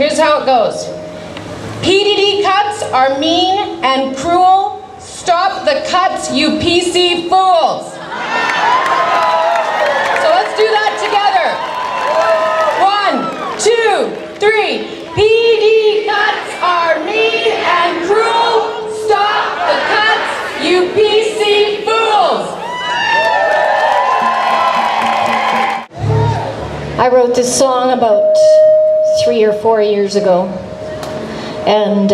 Here's how it goes. PDD cuts are mean and cruel. Stop the cuts, you PC fools. So let's do that together. 1, 2, 3. PD cuts are mean and cruel. Stop the cuts, you PC fools. I wrote this song about 3 or 4 years ago, and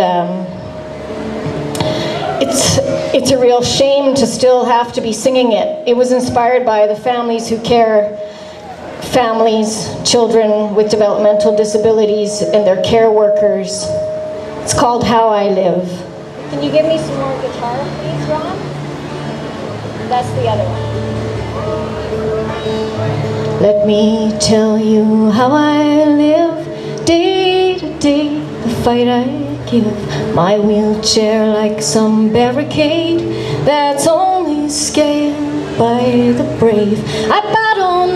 it's a real shame to still have to be singing it. It was inspired by the families who care, families, children with developmental disabilities, and their care workers. It's called How I Live. Can you give me some more guitar, please, Ron? That's the other one. Let me tell you how I live, day to day, the fight I give. My wheelchair like some barricade that's only scaled by the brave. I battle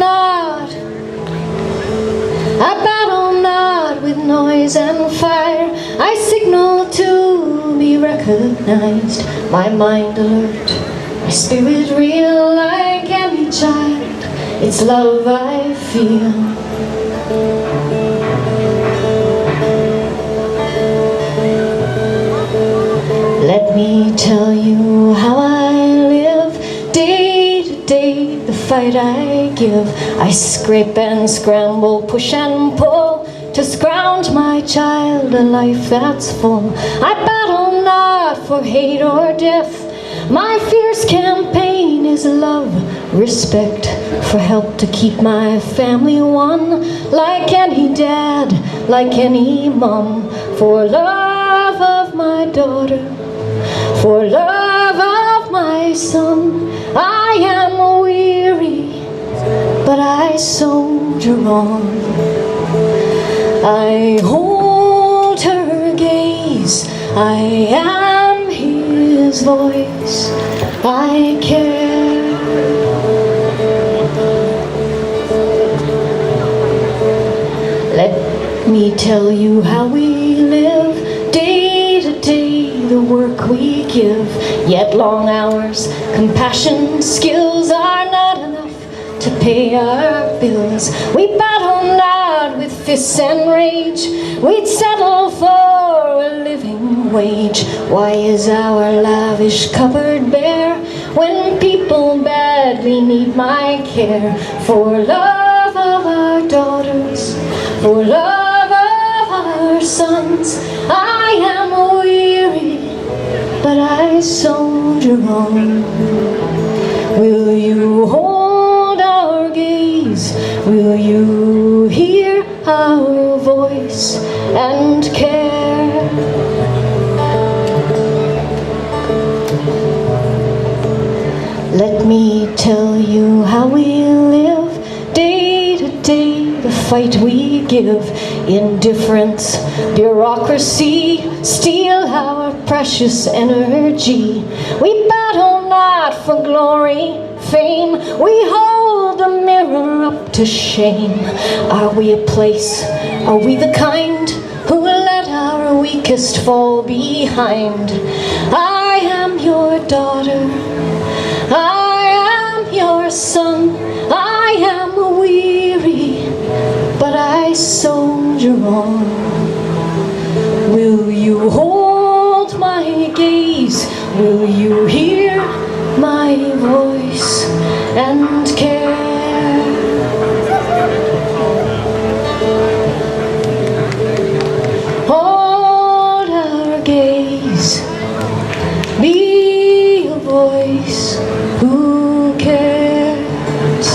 not with noise and fire. I signal to be recognized, my mind alert, my spirit real like any child. It's love I feel. Let me tell you how I live, day to day, the fight I give. I scrape and scramble, push and pull, to scrounge my child a life that's full. I battle not for hate or death. My fierce campaign is love, respect, for help to keep my family one, like any dad, like any mom, for love of my daughter, for love of my son. I am weary, but I soldier on. I hold her gaze, I am his voice, I care. Let me tell you how we live, day to day, the work we give. Yet long hours, compassion, skills are not enough to pay our bills. We battle not with fists and rage, we'd settle for a living wage. Why is our lavish cupboard bare when people badly need my care? For love of our daughters, for love of our sons, I am weary, but I soldier on. Will you hold our gaze? Will you hear our voice and care? Let me tell you how we live, day to day, the fight we give. Indifference, bureaucracy, steal our precious energy. We battle not for glory, fame, we hold the mirror up to shame. Are we a place, are we the kind who will let our weakest fall behind? I am your daughter, I am your son, I am weary, but I soldier on. Will you hold my gaze? Will you hear my voice and care? Hold our gaze, be a voice who cares.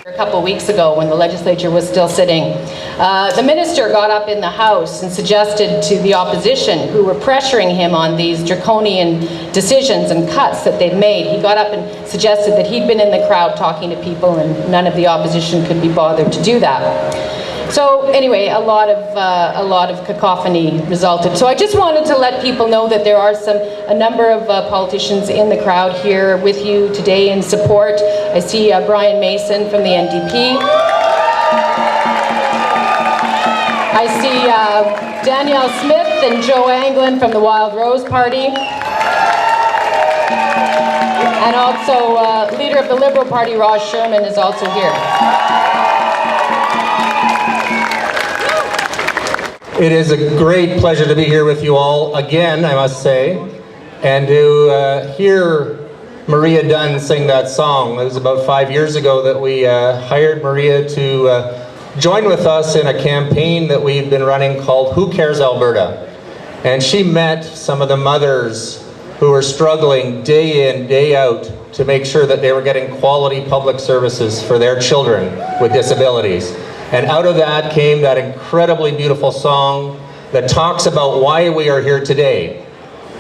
A couple weeks ago, when the legislature was still sitting, the minister got up in the House and suggested to the opposition, who were pressuring him on these draconian decisions and cuts that they've made, he got up and suggested that he'd been in the crowd talking to people and none of the opposition could be bothered to do that. So anyway, a lot of cacophony resulted. So I just wanted to let people know that there are a number of politicians in the crowd here with you today in support. I see Brian Mason from the NDP. I see Danielle Smith and Joe Anglin from the Wild Rose Party. And also leader of the Liberal Party, Ross Sherman, is also here. It is a great pleasure to be here with you all again, I must say, and to hear Maria Dunn sing that song. It was about 5 years ago that we hired Maria to join with us in a campaign that we've been running called Who Cares Alberta? And she met some of the mothers who were struggling day in, day out to make sure that they were getting quality public services for their children with disabilities. And out of that came that incredibly beautiful song that talks about why we are here today.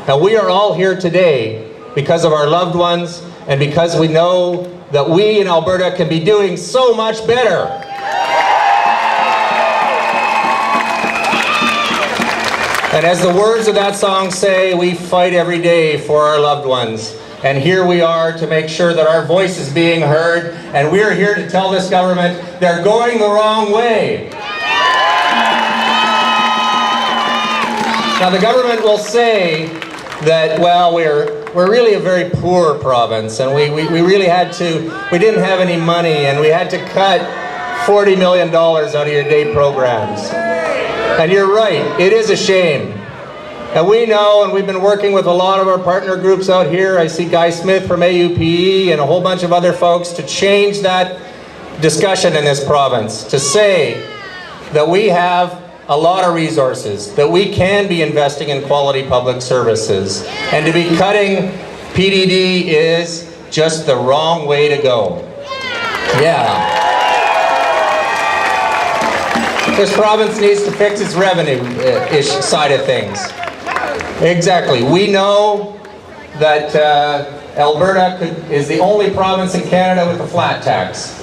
And we are all here today because of our loved ones and because we know that we in Alberta can be doing so much better. And as the words of that song say, we fight every day for our loved ones. And here we are to make sure that our voice is being heard, and we're here to tell this government they're going the wrong way. Now the government will say that, well, we're really a very poor province, and we didn't have any money, and we had to cut $40 million out of your day programs. And you're right, it is a shame. And we know, and we've been working with a lot of our partner groups out here. I see Guy Smith from AUPE and a whole bunch of other folks to change that discussion in this province, to say that we have a lot of resources, that we can be investing in quality public services, and to be cutting PDD is just the wrong way to go. Yeah. This province needs to fix its revenue-ish side of things. Exactly. We know that Alberta is the only province in Canada with a flat tax.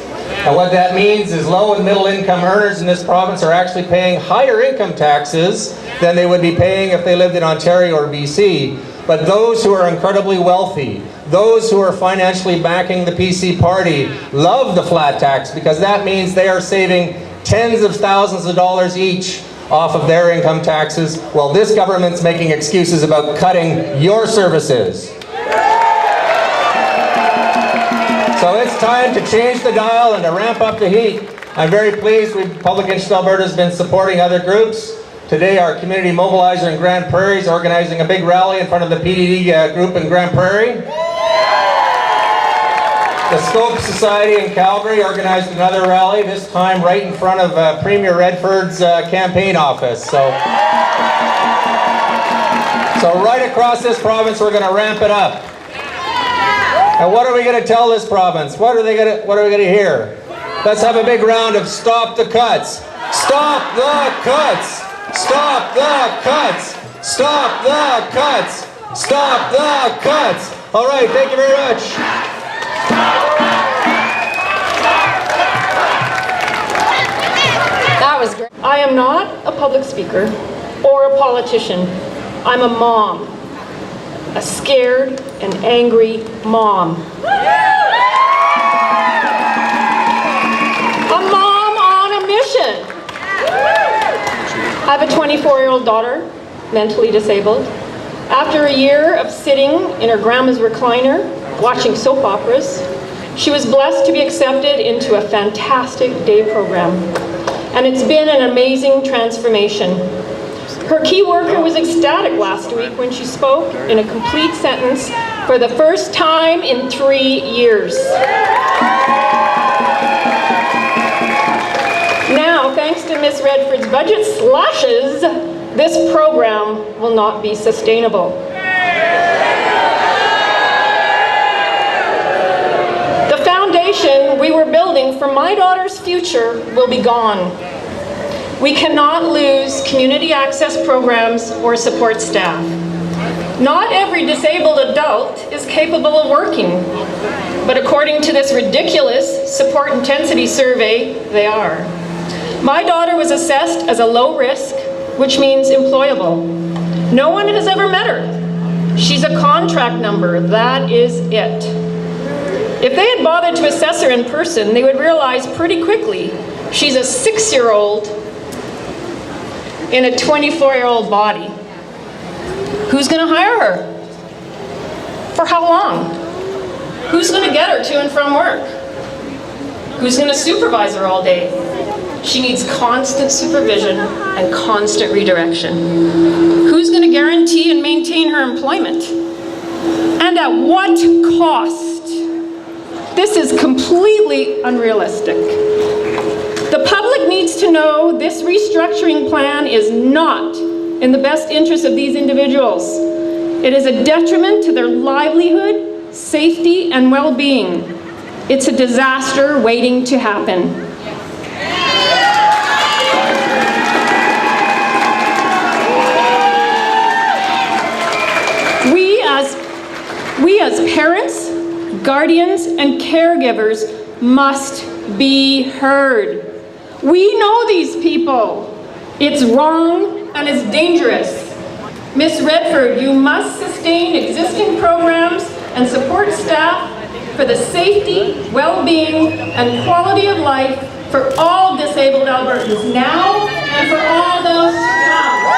And what that means is low and middle income earners in this province are actually paying higher income taxes than they would be paying if they lived in Ontario or BC. But those who are incredibly wealthy, those who are financially backing the PC party, love the flat tax because that means they are saving tens of thousands of dollars each off of their income taxes, while this government's making excuses about cutting your services. So it's time to change the dial and to ramp up the heat. I'm very pleased Public Interest Alberta has been supporting other groups. Today our community mobilizer in Grand Prairie is organizing a big rally in front of the PDD group in Grand Prairie. The Scope Society in Calgary organized another rally, this time right in front of Premier Redford's campaign office. So right across this province, we're going to ramp it up. And what are we going to tell this province? What are we going to hear? Let's have a big round of stop the cuts. Stop the cuts. Stop the cuts. Stop the cuts. Stop the cuts. All right, thank you very much. That was great. I am not a public speaker or a politician. I'm a mom. A scared and angry mom. A mom on a mission. I have a 24-year-old daughter, mentally disabled. After a year of sitting in her grandma's recliner, watching soap operas, she was blessed to be accepted into a fantastic day program. And it's been an amazing transformation. Her key worker was ecstatic last week when she spoke in a complete sentence for the first time in 3 years. Now, thanks to Ms. Redford's budget slashes, this program will not be sustainable. The foundation we were building for my daughter's future will be gone. We cannot lose community access programs or support staff. Not every disabled adult is capable of working, but according to this ridiculous support intensity survey, they are. My daughter was assessed as a low risk, which means employable. No one has ever met her. She's a contract number, that is it. If they had bothered to assess her in person, they would realize pretty quickly she's a 6-year-old in a 24-year-old body. Who's going to hire her? For how long? Who's going to get her to and from work? Who's going to supervise her all day? She needs constant supervision and constant redirection. Who's going to guarantee and maintain her employment? And at what cost? This is completely unrealistic. The public needs to know this restructuring plan is not in the best interest of these individuals. It is a detriment to their livelihood, safety, and well-being. It's a disaster waiting to happen. We as parents, guardians, and caregivers must be heard. We know these people. It's wrong and it's dangerous. Ms. Redford, you must sustain existing programs and support staff for the safety, well-being, and quality of life for all disabled Albertans now and for all those to come.